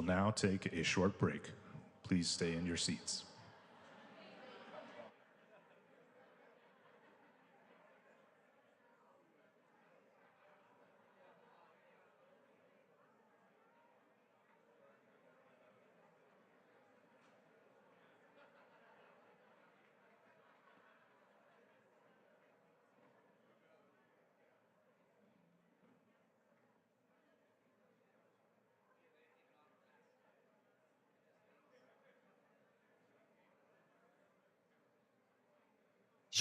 now take a short break. Please stay in your seats.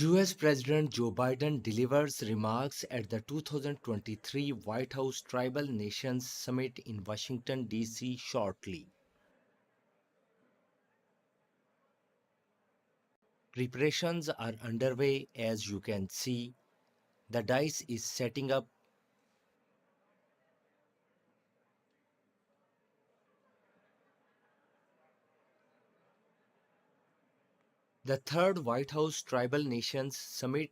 US President Joe Biden delivers remarks at the 2023 White House Tribal Nations Summit in Washington, D.C. shortly. Preparations are underway as you can see. The dice is setting up. The third White House Tribal Nations Summit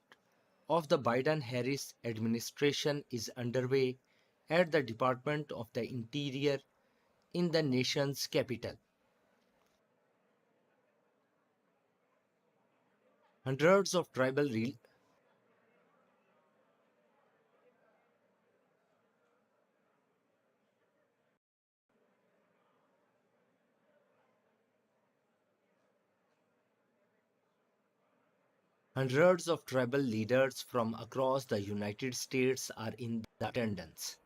of the Biden-Harris administration is underway at the Department of the Interior in the nation's capital. Hundreds of tribal Hundreds of tribal leaders from across the United States are in the attendance.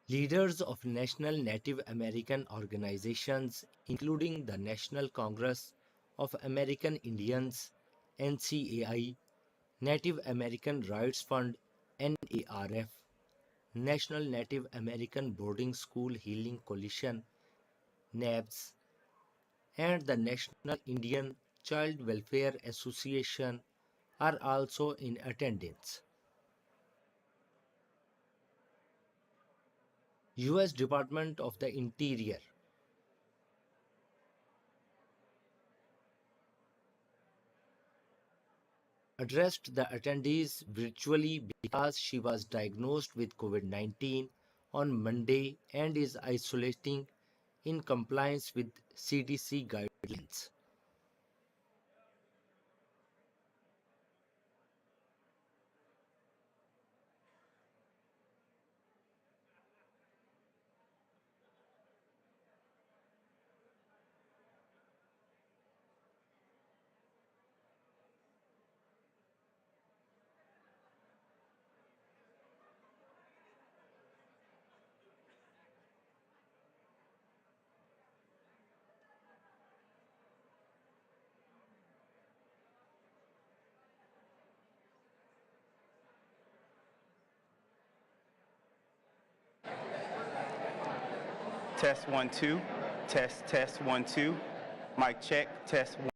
Leaders of national Native American organizations, including the National Congress of American Indians, NCAI, Native American Rights Fund, NARF, National Native American Boarding School Healing Coalition, NABS, and the National Indian Child Welfare Association are also in attendance. US Department of the Interior addressed the attendees virtually because she was diagnosed with COVID-19 on Monday and is isolating in compliance with CDC guidelines. Test 1 2. Test 1 2. Mic check. Test 1.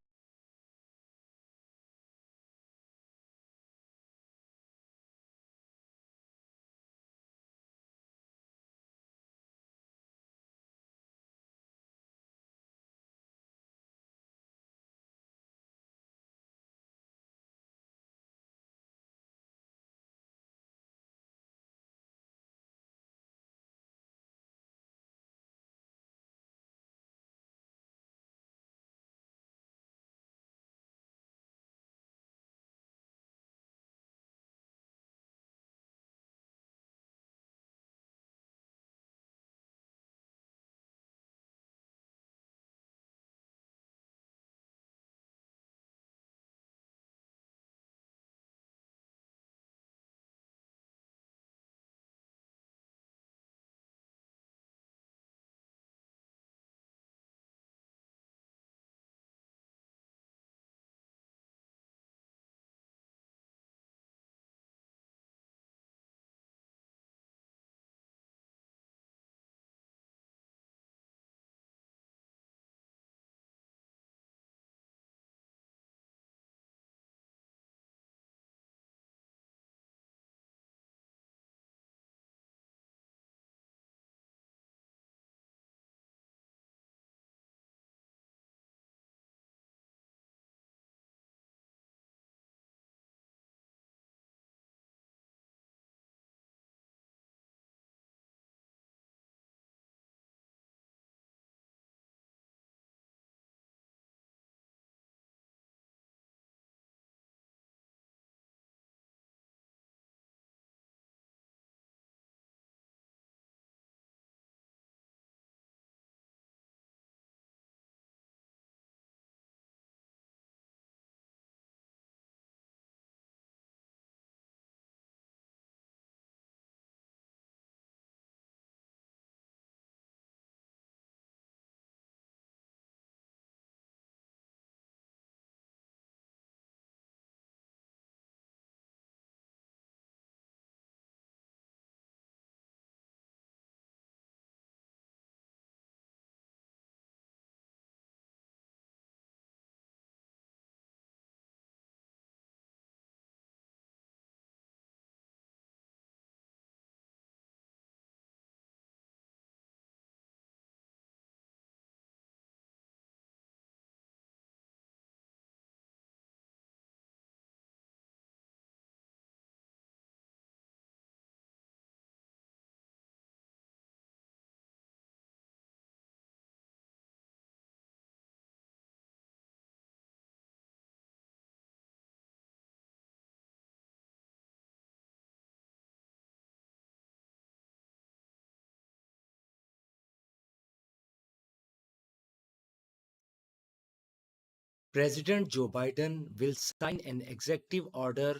President Joe Biden will sign an executive order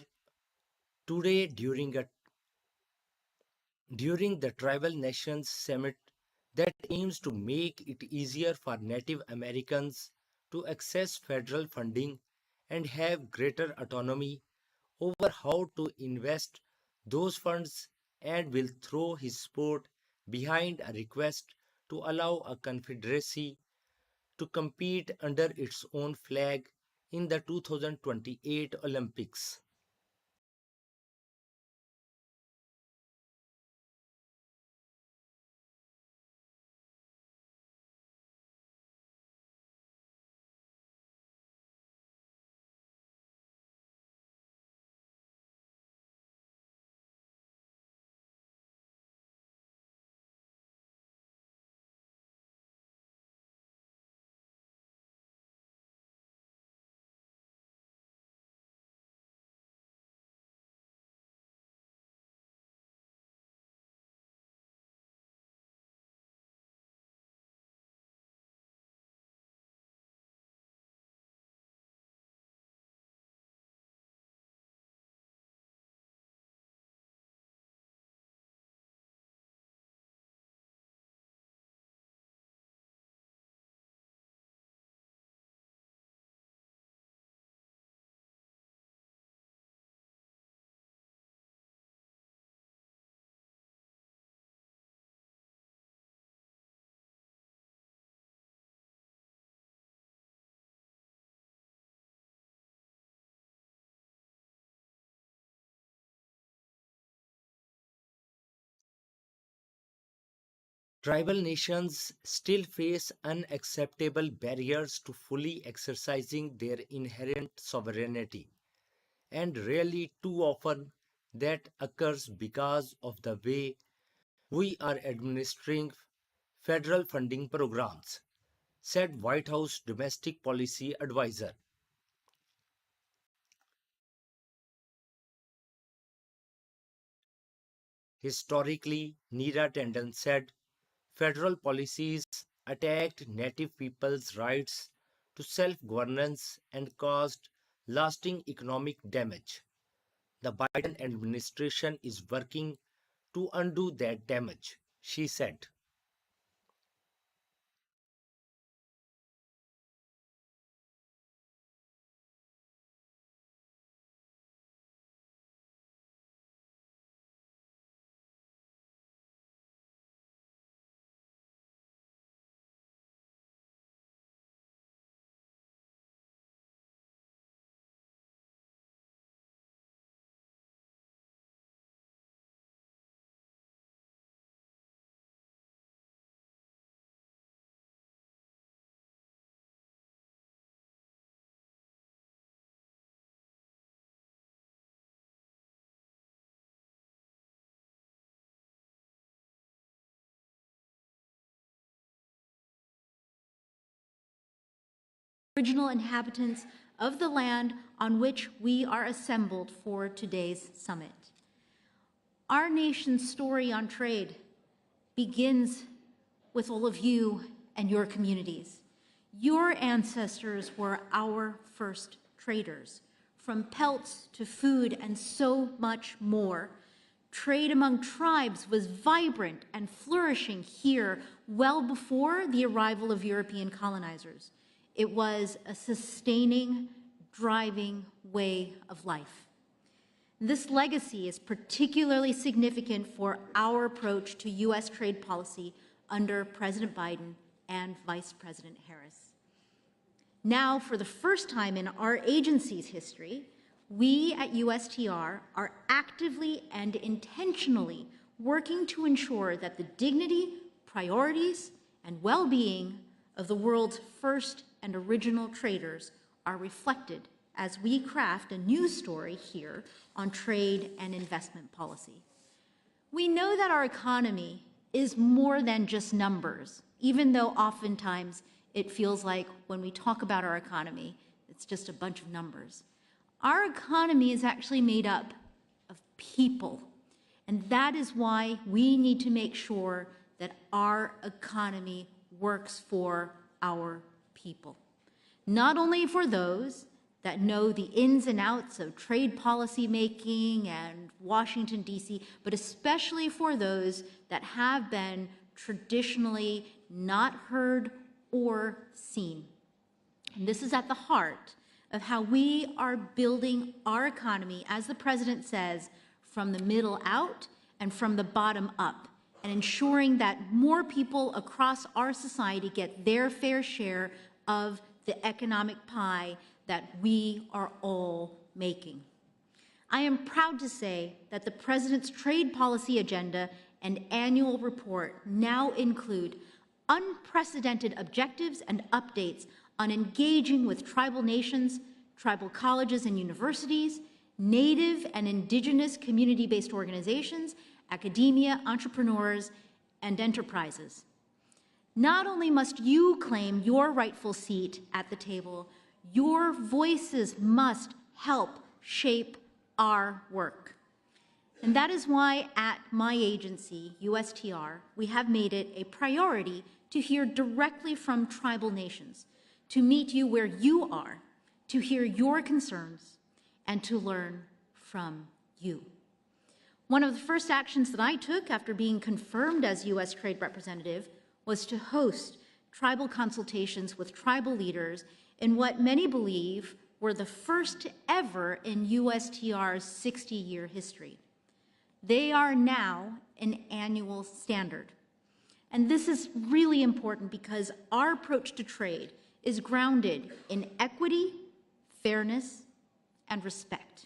today during the Tribal Nations Summit that aims to make it easier for Native Americans to access federal funding and have greater autonomy over how to invest those funds, and will throw his support behind a request to allow a confederacy to compete under its own flag in the 2028 Olympics. Tribal nations still face unacceptable barriers to fully exercising their inherent sovereignty, and really too often that occurs because of the way we are administering federal funding programs, said White House domestic policy advisor. Historically, Neera Tanden said, federal policies attacked Native people's rights to self-governance and caused lasting economic damage. The Biden administration is working to undo that damage, she said. Original inhabitants of the land on which we are assembled for today's summit. Our nation's story on trade begins with all of you and your communities. Your ancestors were our first traders. From pelts to food and so much more, trade among tribes was vibrant and flourishing here well before the arrival of European colonizers. It was a sustaining, driving way of life. This legacy is particularly significant for our approach to U.S. trade policy under President Biden and Vice President Harris. Now, for the first time in our agency's history, we at USTR are actively and intentionally working to ensure that the dignity, priorities, and well-being of the world's first and original traders are reflected as we craft a news story here on trade and investment policy. We know that our economy is more than just numbers, even though oftentimes it feels like when we talk about our economy, it's just a bunch of numbers. Our economy is actually made up of people, and that is why we need to make sure that our economy works for our people. not only for those that know the ins and outs of trade policy making and Washington, D.C., but especially for those that have been traditionally not heard or seen. And this is at the heart of how we are building our economy, as the president says, from the middle out and from the bottom up, and ensuring that more people across our society get their fair share of the economic pie that we are all making. I am proud to say that the president's trade policy agenda and annual report now include unprecedented objectives and updates on engaging with tribal nations, tribal colleges and universities, Native and Indigenous community-based organizations, academia, entrepreneurs, and enterprises. Not only must you claim your rightful seat at the table, your voices must help shape our work. And that is why at my agency, USTR, we have made it a priority to hear directly from tribal nations, to meet you where you are, to hear your concerns, and to learn from you. One of the first actions that I took after being confirmed as U.S. Trade Representative was to host tribal consultations with tribal leaders in what many believe were the first ever in USTR's 60-year history. They are now an annual standard. And this is really important because our approach to trade is grounded in equity, fairness, and respect.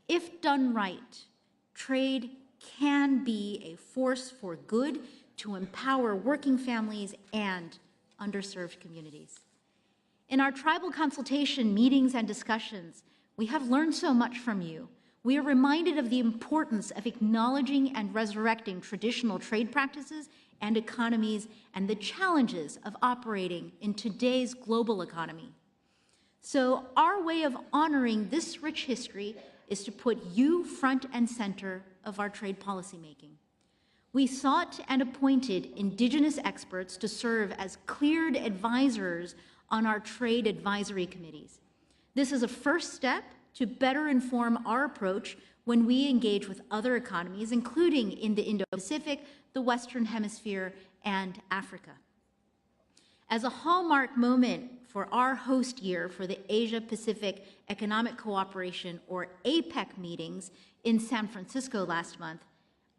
If done right, trade can be a force for good to empower working families and underserved communities. In our tribal consultation meetings and discussions, we have learned so much from you. We are reminded of the importance of acknowledging and resurrecting traditional trade practices and economies and the challenges of operating in today's global economy. So our way of honoring this rich history is to put you front and center of our trade policy making. We sought and appointed Indigenous experts to serve as cleared advisors on our trade advisory committees. This is a first step to better inform our approach when we engage with other economies, including in the Indo-Pacific, the Western Hemisphere, and Africa. As a hallmark moment for our host year for the Asia-Pacific Economic Cooperation, or APEC, meetings in San Francisco last month,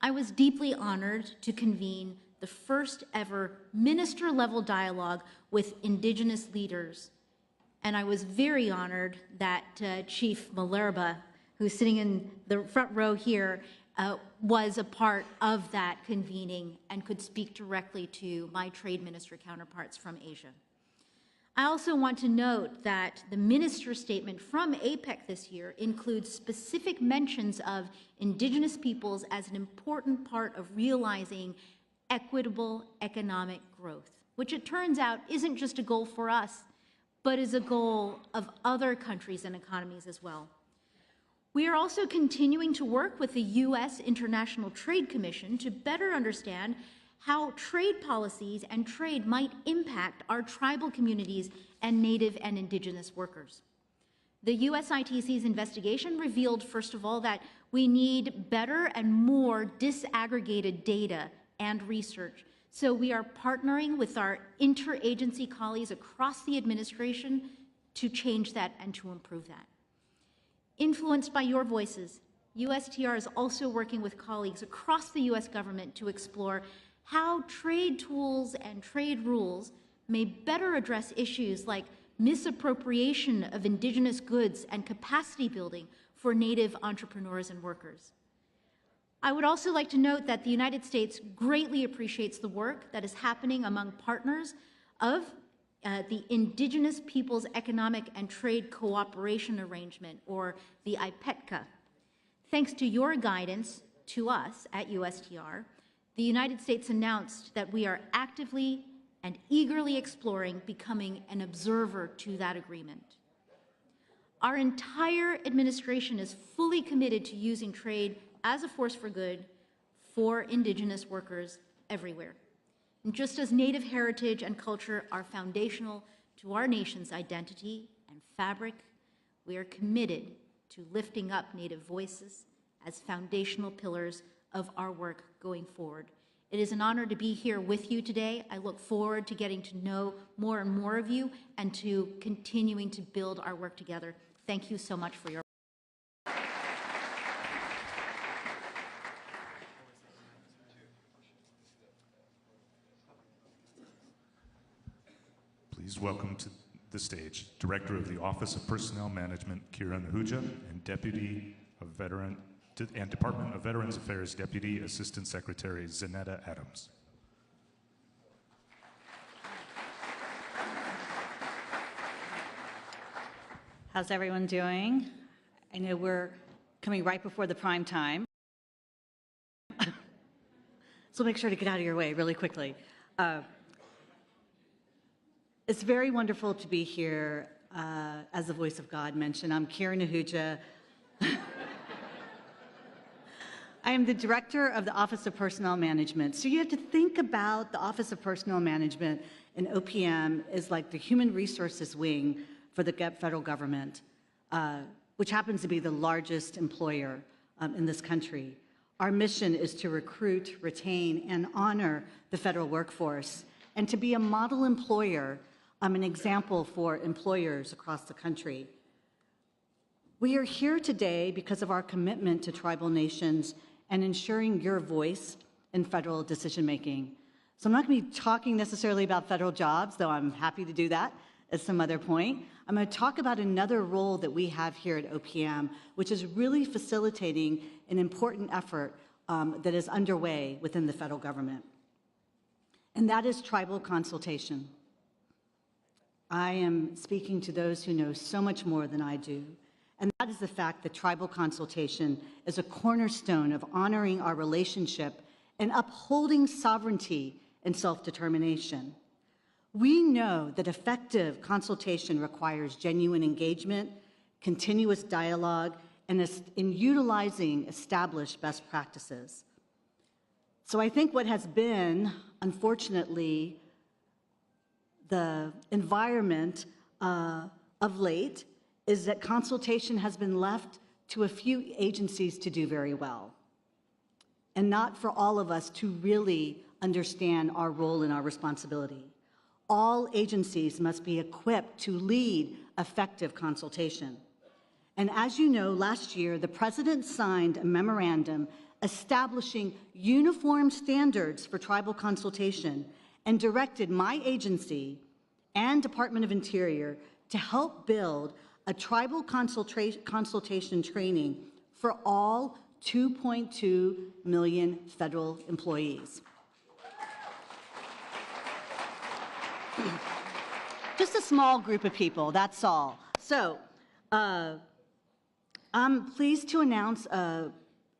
I was deeply honored to convene the first ever minister-level dialogue with Indigenous leaders. And I was very honored that Chief Malerba, who's sitting in the front row here, was a part of that convening and could speak directly to my trade minister counterparts from Asia. I also want to note that the minister statement from APEC this year includes specific mentions of Indigenous peoples as an important part of realizing equitable economic growth, which it turns out isn't just a goal for us, but is a goal of other countries and economies as well. We are also continuing to work with the U.S. International Trade Commission to better understand how trade policies and trade might impact our tribal communities and Native and Indigenous workers. The USITC's investigation revealed, first of all, that we need better and more disaggregated data and research. So we are partnering with our interagency colleagues across the administration to change that and to improve that. Influenced by your voices, USTR is also working with colleagues across the US government to explore how trade tools and trade rules may better address issues like misappropriation of Indigenous goods and capacity building for Native entrepreneurs and workers. I would also like to note that the United States greatly appreciates the work that is happening among partners of the Indigenous Peoples Economic and Trade Cooperation Arrangement, or the IPETCA. Thanks to your guidance to us at USTR, the United States announced that we are actively and eagerly exploring becoming an observer to that agreement. Our entire administration is fully committed to using trade as a force for good for Indigenous workers everywhere. And just as Native heritage and culture are foundational to our nation's identity and fabric, we are committed to lifting up Native voices as foundational pillars of our work going forward. It is an honor to be here with you today. I look forward to getting to know more and more of you and to continuing to build our work together. Thank you so much for your Please welcome to the stage Director of the Office of Personnel Management, Kira Nahuja, and Department of Veterans Affairs Deputy Assistant Secretary, Zanetta Adams. How's everyone doing? I know we're coming right before the prime time. So make sure to get out of your way really quickly. It's very wonderful to be here. As the voice of God mentioned, I'm Kira Nahuja. I am the Director of the Office of Personnel Management. So you have to think about the Office of Personnel Management in OPM as like the human resources wing for the federal government, which happens to be the largest employer in this country. Our mission is to recruit, retain, and honor the federal workforce, and to be a model employer, an example for employers across the country. We are here today because of our commitment to tribal nations and ensuring your voice in federal decision-making. So I'm not going to be talking necessarily about federal jobs, though I'm happy to do that at some other point. I'm going to talk about another role that we have here at OPM, which is really facilitating an important effort that is underway within the federal government. And that is tribal consultation. I am speaking to those who know so much more than I do. And that is the fact that tribal consultation is a cornerstone of honoring our relationship and upholding sovereignty and self-determination. We know that effective consultation requires genuine engagement, continuous dialogue, and in utilizing established best practices. So I think what has been, unfortunately, the environment of late is that consultation has been left to a few agencies to do very well, and not for all of us to really understand our role and our responsibility. All agencies must be equipped to lead effective consultation. And as you know, last year, the President signed a memorandum establishing uniform standards for tribal consultation and directed my agency and Department of Interior to help build a tribal consultation training for all 2.2 million federal employees. Just a small group of people, that's all. So I'm pleased to announce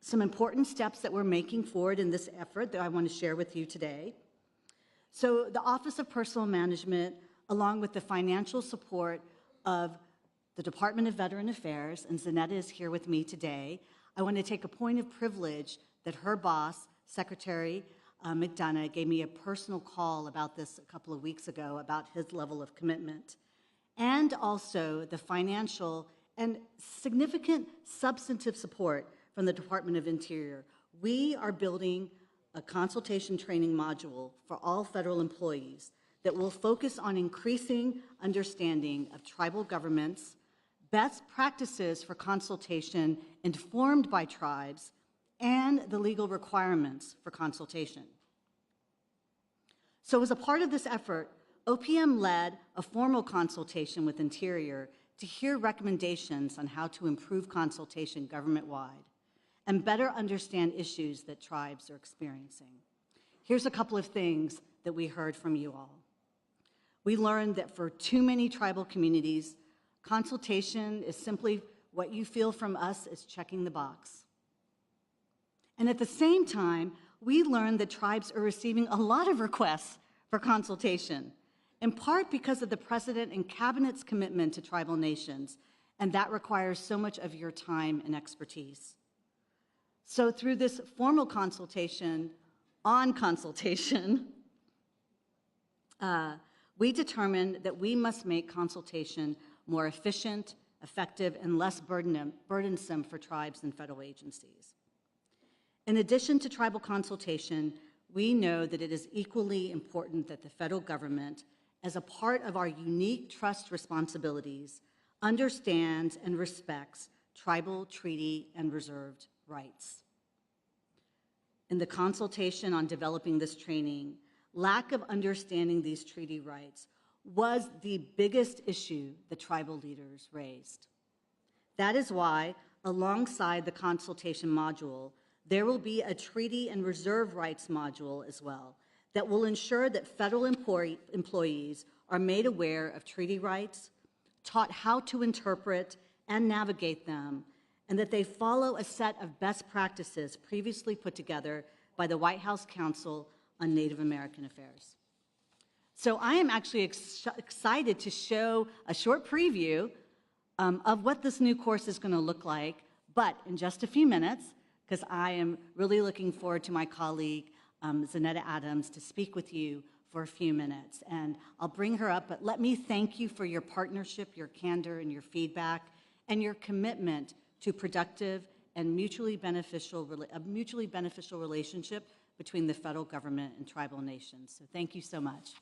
some important steps that we're making forward in this effort that I want to share with you today. So the Office of Personnel Management, along with the financial support of the Department of Veteran Affairs, and Zanetta is here with me today, I want to take a point of privilege that her boss, Secretary McDonough, gave me a personal call about this a couple of weeks ago about his level of commitment, and also the financial and significant substantive support from the Department of Interior. We are building a consultation training module for all federal employees that will focus on increasing understanding of tribal governments, best practices for consultation informed by tribes, and the legal requirements for consultation. So as a part of this effort, OPM led a formal consultation with Interior to hear recommendations on how to improve consultation government-wide and better understand issues that tribes are experiencing. Here's a couple of things that we heard from you all. We learned that for too many tribal communities, consultation is simply what you feel from us is checking the box. And at the same time, we learned that tribes are receiving a lot of requests for consultation, in part because of the President and Cabinet's commitment to tribal nations, and that requires so much of your time and expertise. So through this formal consultation on consultation, we determined that we must make consultation more efficient, effective, and less burdensome for tribes and federal agencies. In addition to tribal consultation, we know that it is equally important that the federal government, as a part of our unique trust responsibilities, understands and respects tribal, treaty, and reserved rights. In the consultation on developing this training, lack of understanding these treaty rights was the biggest issue the tribal leaders raised. That is why, alongside the consultation module, there will be a treaty and reserve rights module as well that will ensure that federal employees are made aware of treaty rights, taught how to interpret and navigate them, and that they follow a set of best practices previously put together by the White House Council on Native American Affairs. So I am actually excited to show a short preview of what this new course is going to look like, but in just a few minutes, because I am really looking forward to my colleague, Zanetta Adams, to speak with you for a few minutes. And I'll bring her up, but let me thank you for your partnership, your candor, and your feedback, and your commitment to productive and mutually beneficial relationship between the federal government and tribal nations. So thank you so much.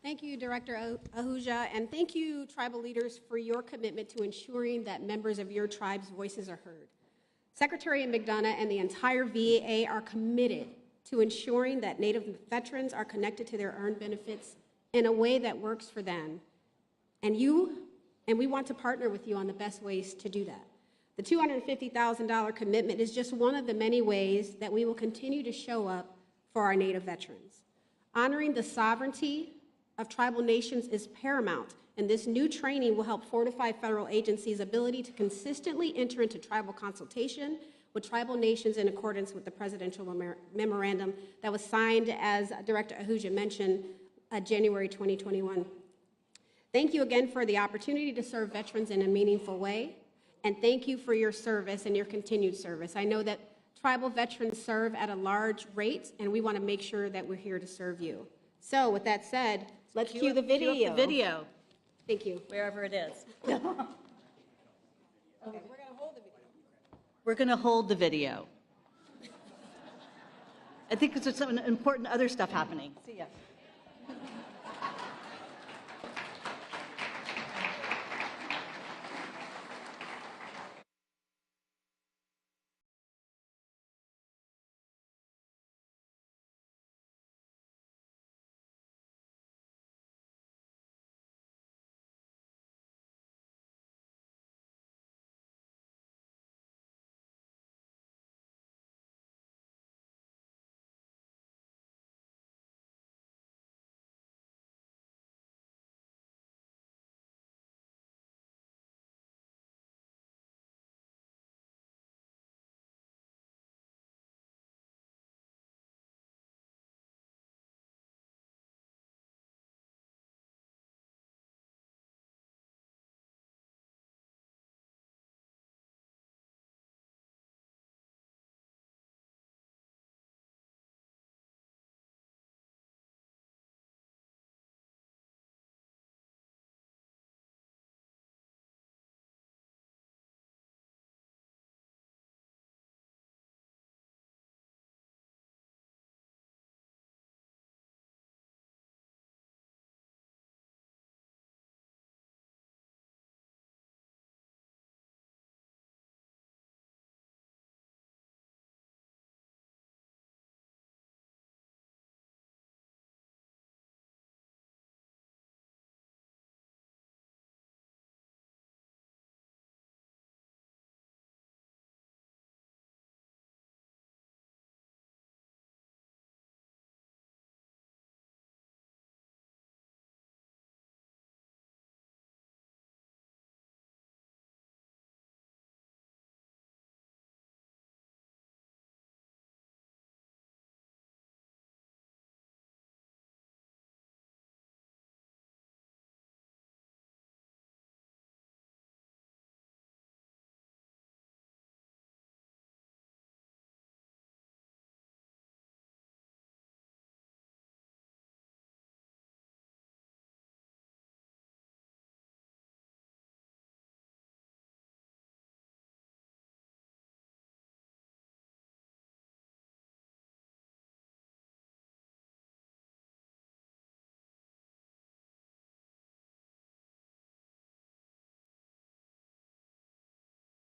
Thank you, Director Ahuja, and thank you, tribal leaders, for your commitment to ensuring that members of your tribe's voices are heard. Secretary McDonough and the entire VA are committed to ensuring that Native veterans are connected to their earned benefits in a way that works for them. And we want to partner with you on the best ways to do that. The $250,000 commitment is just one of the many ways that we will continue to show up for our Native veterans. Honoring the sovereignty of tribal nations is paramount, and this new training will help fortify federal agencies' ability to consistently enter into tribal consultation with tribal nations in accordance with the presidential memorandum that was signed, as Director Ahuja mentioned, January 2021. Thank you again for the opportunity to serve veterans in a meaningful way, and thank you for your service and your continued service. I know that tribal veterans serve at a large rate, and we want to make sure that we're here to serve you. So with that said, let's cue the video. Cue up the video. Thank you. Wherever it is. Okay, we're going to hold the video. We're going to hold the video. I think there's some important other stuff happening. See ya.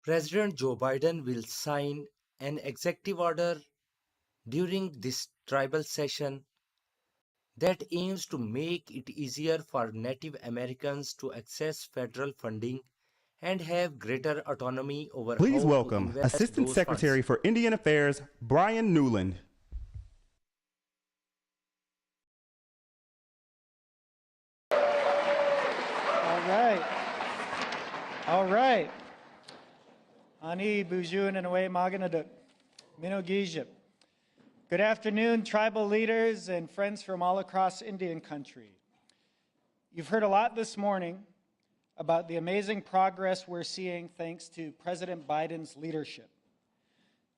President Joe Biden will sign an executive order during this tribal session that aims to make it easier for Native Americans to access federal funding and have greater autonomy over Please how to welcome invest Assistant those Secretary funds. for Indian Affairs, Brian Newland. All right. Ani Bujun and away Maganaduk. Minogijip. Good afternoon, tribal leaders and friends from all across Indian country. You've heard a lot this morning about the amazing progress we're seeing thanks to President Biden's leadership.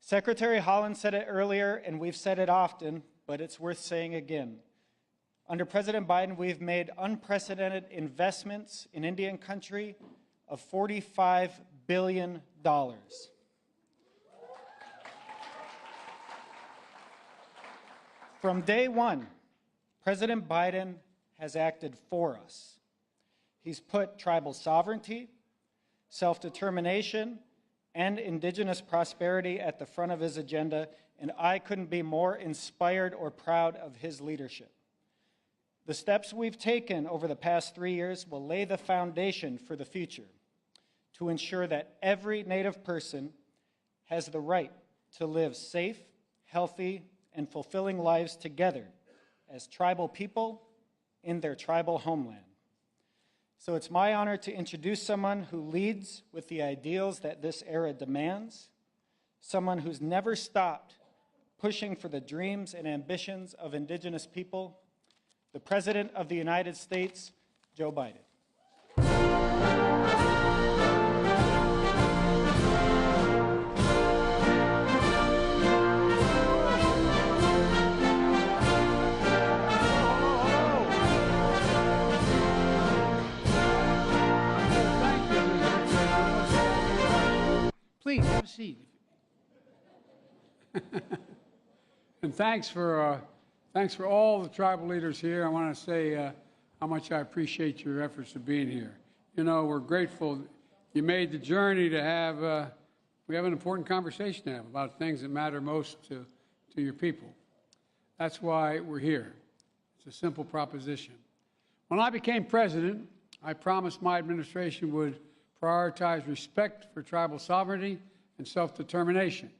Secretary Holland said it earlier, and we've said it often, but it's worth saying again. Under President Biden, we've made unprecedented investments in Indian country of $45 billion. From day one, President Biden has acted for us. He's put tribal sovereignty, self-determination, and indigenous prosperity at the front of his agenda, and I couldn't be more inspired or proud of his leadership. The steps we've taken over the past 3 years will lay the foundation for the future to ensure that every Native person has the right to live safe, healthy, and fulfilling lives together as tribal people in their tribal homeland. So it's my honor to introduce someone who leads with the ideals that this era demands, someone who's never stopped pushing for the dreams and ambitions of Indigenous people, the President of the United States, Joe Biden. Please have a seat. And thanks for all the tribal leaders here. I want to say how much I appreciate your efforts of being here. You know, we're grateful you made the journey to have, we have an important conversation to have about things that matter most to your people. That's why we're here. It's a simple proposition. When I became president, I promised my administration would prioritize respect for tribal sovereignty and self-determination.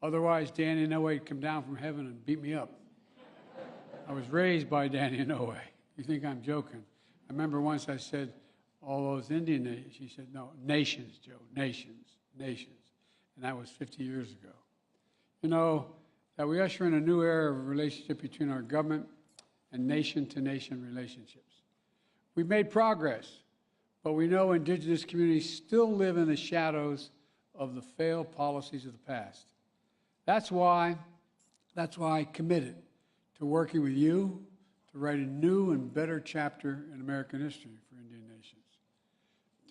Otherwise, Danny Inouye would come down from heaven and beat me up. I was raised by Danny Inouye. You think I'm joking? I remember once I said, all those Indian nations. She said, no, nations, Joe, nations, nations. And that was 50 years ago. You know, that we usher in a new era of relationship between our government and nation-to-nation relationships. We've made progress, but we know Indigenous communities still live in the shadows of the failed policies of the past. That's why I committed to working with you to write a new and better chapter in American history for Indian nations.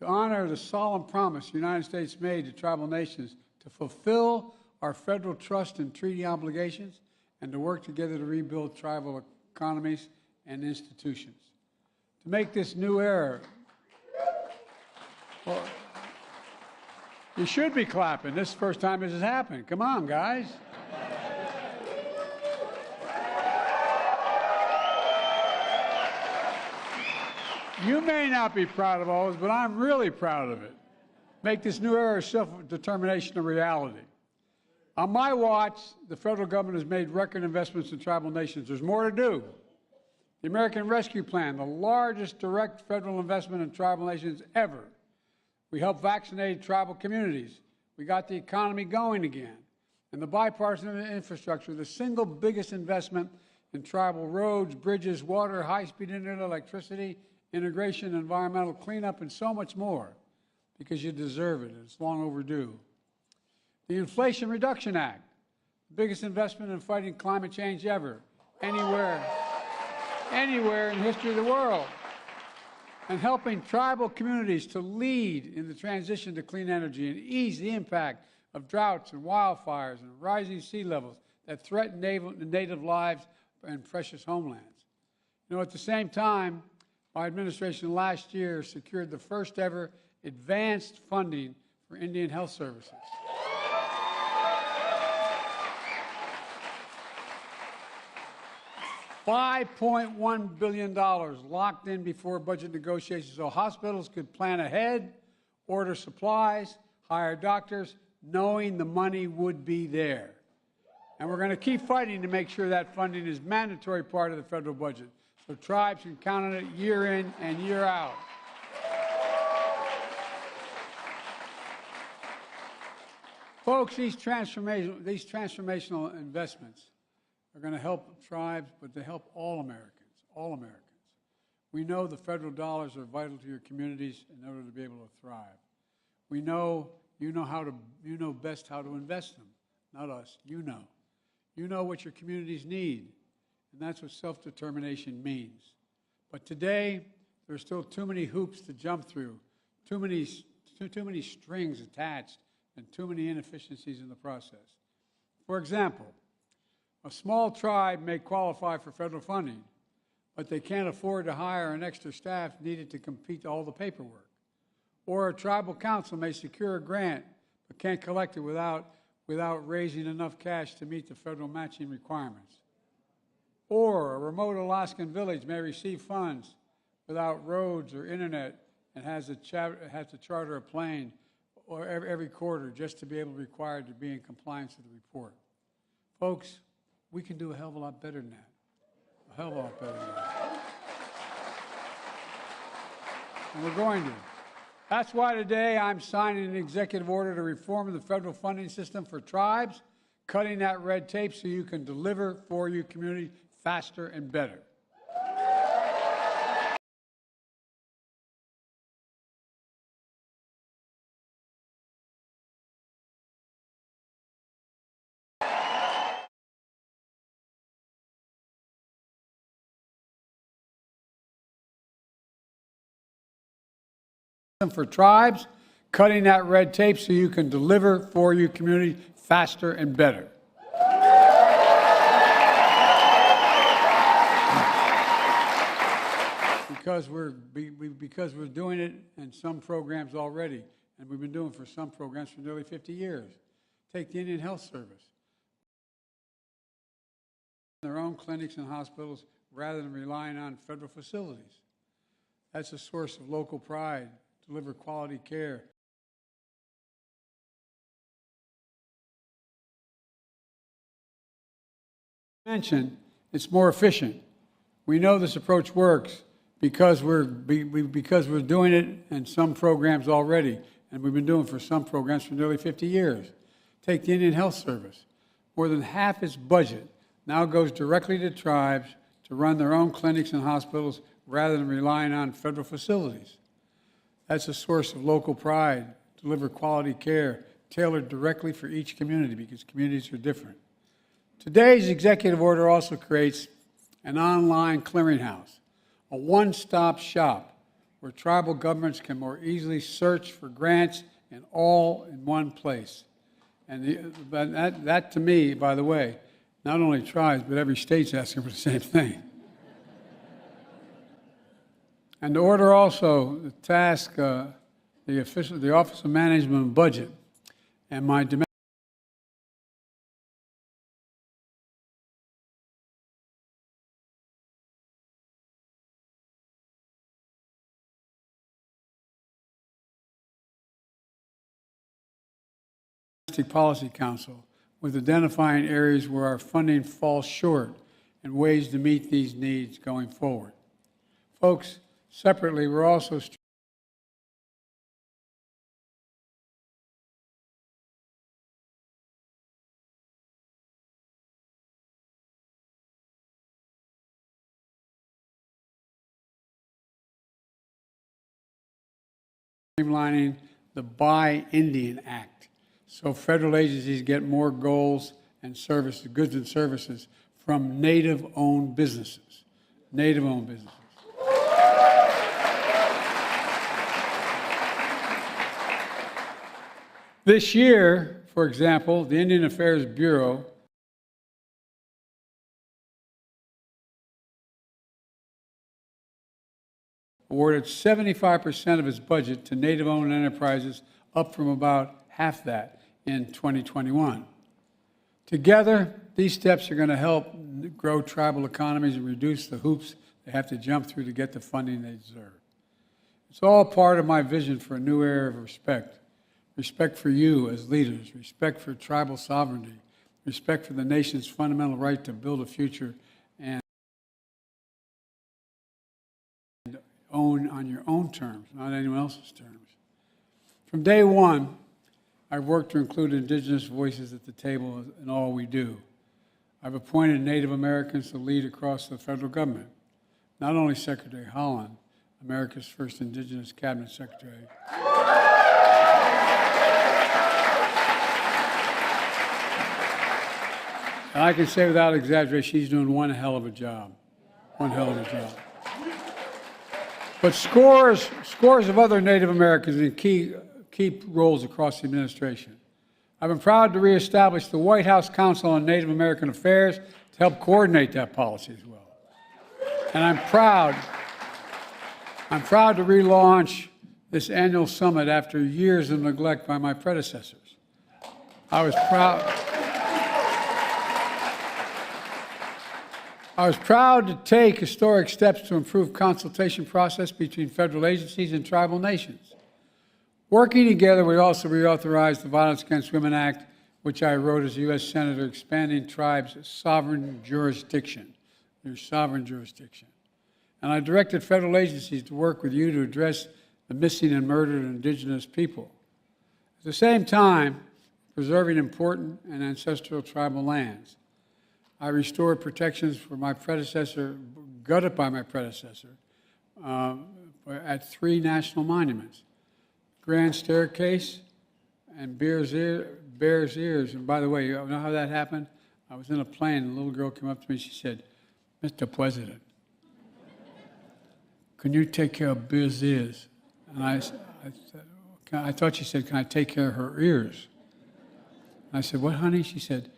To honor the solemn promise the United States made to tribal nations to fulfill our federal trust and treaty obligations and to work together to rebuild tribal economies and institutions. To make this new era, well, you should be clapping. This is the first time this has happened. Come on, guys. You may not be proud of all this, but I'm really proud of it. Make this new era of self-determination a reality. On my watch, the federal government has made record investments in tribal nations. There's more to do. The American Rescue Plan, the largest direct federal investment in tribal nations ever. We helped vaccinate tribal communities. We got the economy going again. And the bipartisan infrastructure, the single biggest investment in tribal roads, bridges, water, high-speed internet, electricity, integration, environmental cleanup, and so much more, because you deserve it. It's long overdue. The Inflation Reduction Act, the biggest investment in fighting climate change ever, anywhere in the history of the world, and helping tribal communities to lead in the transition to clean energy and ease the impact of droughts and wildfires and rising sea levels that threaten native lives and precious homelands. You know, at the same time, my administration last year secured the first ever advanced funding for Indian Health Services. $5.1 billion locked in before budget negotiations so hospitals could plan ahead, order supplies, hire doctors, knowing the money would be there. And we're going to keep fighting to make sure that funding is a mandatory part of the federal budget, so tribes can count on it year in and year out. Folks, these transformational investments are going to help tribes, but they help all Americans, all Americans. We know the federal dollars are vital to your communities in order to be able to thrive. We know you know best how to invest them, not us, you know. You know what your communities need, and that's what self-determination means. But today, there's still too many hoops to jump through, too many strings attached, and too many inefficiencies in the process. For example, a small tribe may qualify for federal funding, but they can't afford to hire an extra staff needed to complete all the paperwork. Or a tribal council may secure a grant, but can't collect it without raising enough cash to meet the federal matching requirements. Or a remote Alaskan village may receive funds without roads or internet and has to charter a plane or every quarter just to be required to be in compliance with the report. Folks, we can do a hell of a lot better than that. A hell of a lot better than that. And we're going to. That's why today I'm signing an executive order to reform the federal funding system for tribes, cutting that red tape so you can deliver for your community faster and better. For tribes, cutting that red tape so you can deliver for your community faster and better. Because we're doing it in some programs already, and we've been doing it for some programs for nearly 50 years. Take the Indian Health Service. Their own clinics and hospitals rather than relying on federal facilities. That's a source of local pride. Deliver quality care. Mention it's more efficient. We know this approach works because we're doing it in some programs already, and we've been doing it for some programs for nearly 50 years. Take the Indian Health Service. More than half its budget now goes directly to tribes to run their own clinics and hospitals rather than relying on federal facilities. That's a source of local pride, deliver quality care, tailored directly for each community because communities are different. Today's executive order also creates an online clearinghouse, a one-stop shop where tribal governments can more easily search for grants and all in one place. And that to me, by the way, not only tribes, but every state's asking for the same thing. And the order also the task the Office of Management and Budget and my domestic Policy Council with identifying areas where our funding falls short and ways to meet these needs going forward. Folks, separately, we're also streamlining the Buy Indian Act so federal agencies get more goals and services, goods and services from Native-owned businesses. Native-owned businesses. This year, for example, the Indian Affairs Bureau awarded 75% of its budget to Native-owned enterprises up from about half that in 2021. Together, these steps are going to help grow tribal economies and reduce the hoops they have to jump through to get the funding they deserve. It's all part of my vision for a new era of respect. Respect for you as leaders, respect for tribal sovereignty, respect for the nation's fundamental right to build a future and own on your own terms, not anyone else's terms. From day one, I've worked to include indigenous voices at the table in all we do. I've appointed Native Americans to lead across the federal government. Not only Secretary Holland, America's first indigenous cabinet secretary, and I can say without exaggeration, she's doing one hell of a job. One hell of a job. But scores of other Native Americans in key roles across the administration. I've been proud to reestablish the White House Council on Native American Affairs to help coordinate that policy as well. And I'm proud to relaunch this annual summit after years of neglect by my predecessors. I was proud to take historic steps to improve consultation process between federal agencies and tribal nations. Working together, we also reauthorized the Violence Against Women Act, which I wrote as a U.S. Senator, expanding tribes' sovereign jurisdiction, their sovereign jurisdiction. And I directed federal agencies to work with you to address the missing and murdered indigenous people. At the same time, preserving important and ancestral tribal lands. I restored protections for my predecessor, gutted by my predecessor, at 3 national monuments, Grand Staircase and Bears Ears. And by the way, you know how that happened? I was in a plane, and a little girl came up to me, she said, "Mr. President, can you take care of Bears Ears?" And I thought she said, "Can I take care of her ears?" And I said, "What, honey?" She said,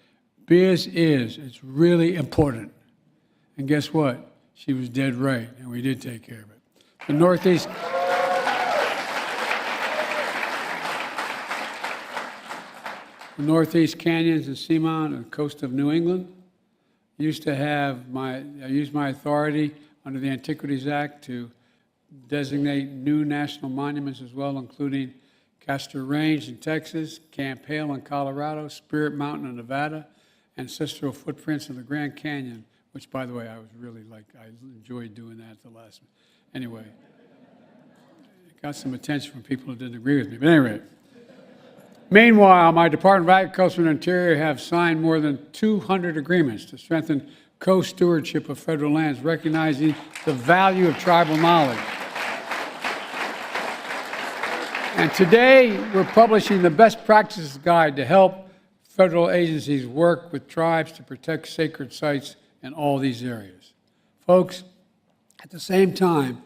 "Bears Ears, it's really important." And guess what? She was dead right, and we did take care of it. The Northeast Canyons and Seamount and the coast of New England I used my authority under the Antiquities Act to designate new national monuments as well, including Castor Range in Texas, Camp Hale in Colorado, Spirit Mountain in Nevada, ancestral footprints in the Grand Canyon, which, by the way, I enjoyed doing that the last. Anyway, it got some attention from people who didn't agree with me. But anyway, meanwhile, my Department of Agriculture and Interior have signed more than 200 agreements to strengthen co-stewardship of federal lands, recognizing the value of tribal knowledge. And today, we're publishing the Best Practices Guide to help federal agencies work with tribes to protect sacred sites in all these areas. Folks, at the same time,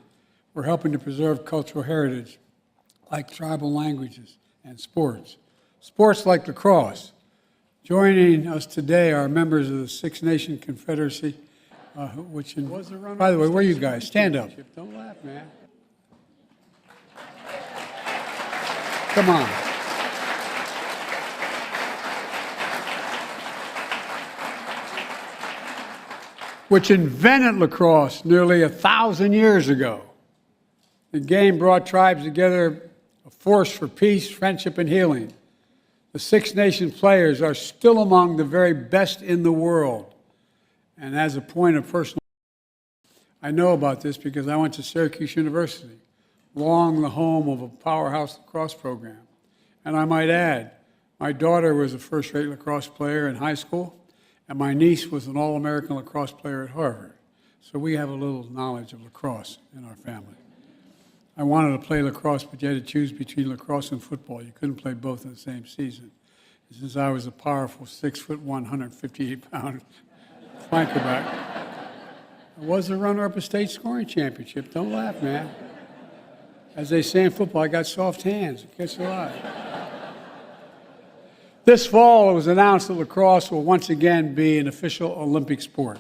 we're helping to preserve cultural heritage like tribal languages and sports. Sports like lacrosse. Joining us today are members of the Six Nation Confederacy, which, by the way, where are you guys? Stand up. Don't laugh, man. Come on. Which invented lacrosse nearly 1,000 years ago. The game brought tribes together, a force for peace, friendship, and healing. The Six Nation players are still among the very best in the world. And as a point of personal, I know about this because I went to Syracuse University, long the home of a powerhouse lacrosse program. And I might add, my daughter was a first-rate lacrosse player in high school, and my niece was an All-American lacrosse player at Harvard. So we have a little knowledge of lacrosse in our family. I wanted to play lacrosse, but you had to choose between lacrosse and football. You couldn't play both in the same season. And since I was a powerful 6'1", 158-pound flankerback, I was the runner-up a state scoring championship. Don't laugh, man. As they say in football, I got soft hands. Guess what? This fall, it was announced that lacrosse will once again be an official Olympic sport.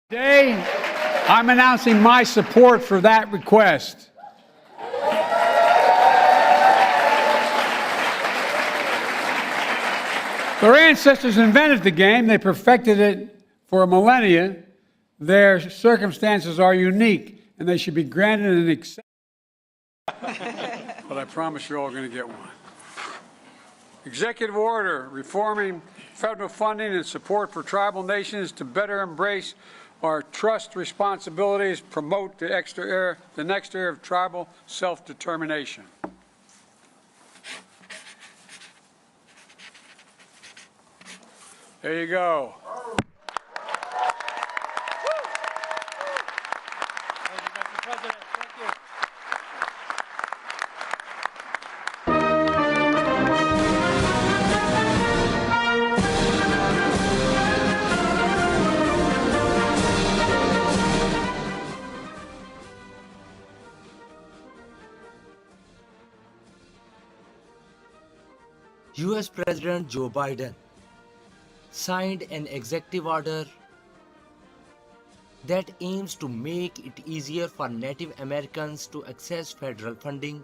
Today, I'm announcing my support for that request. Their ancestors invented the game. They perfected it for a millennia. Their circumstances are unique, and they should be granted an exception. But I promise you're all going to get one. Executive order reforming federal funding and support for tribal nations to better embrace our trust responsibilities, promote the next era of tribal self-determination. There you go. US President Joe Biden signed an executive order that aims to make it easier for Native Americans to access federal funding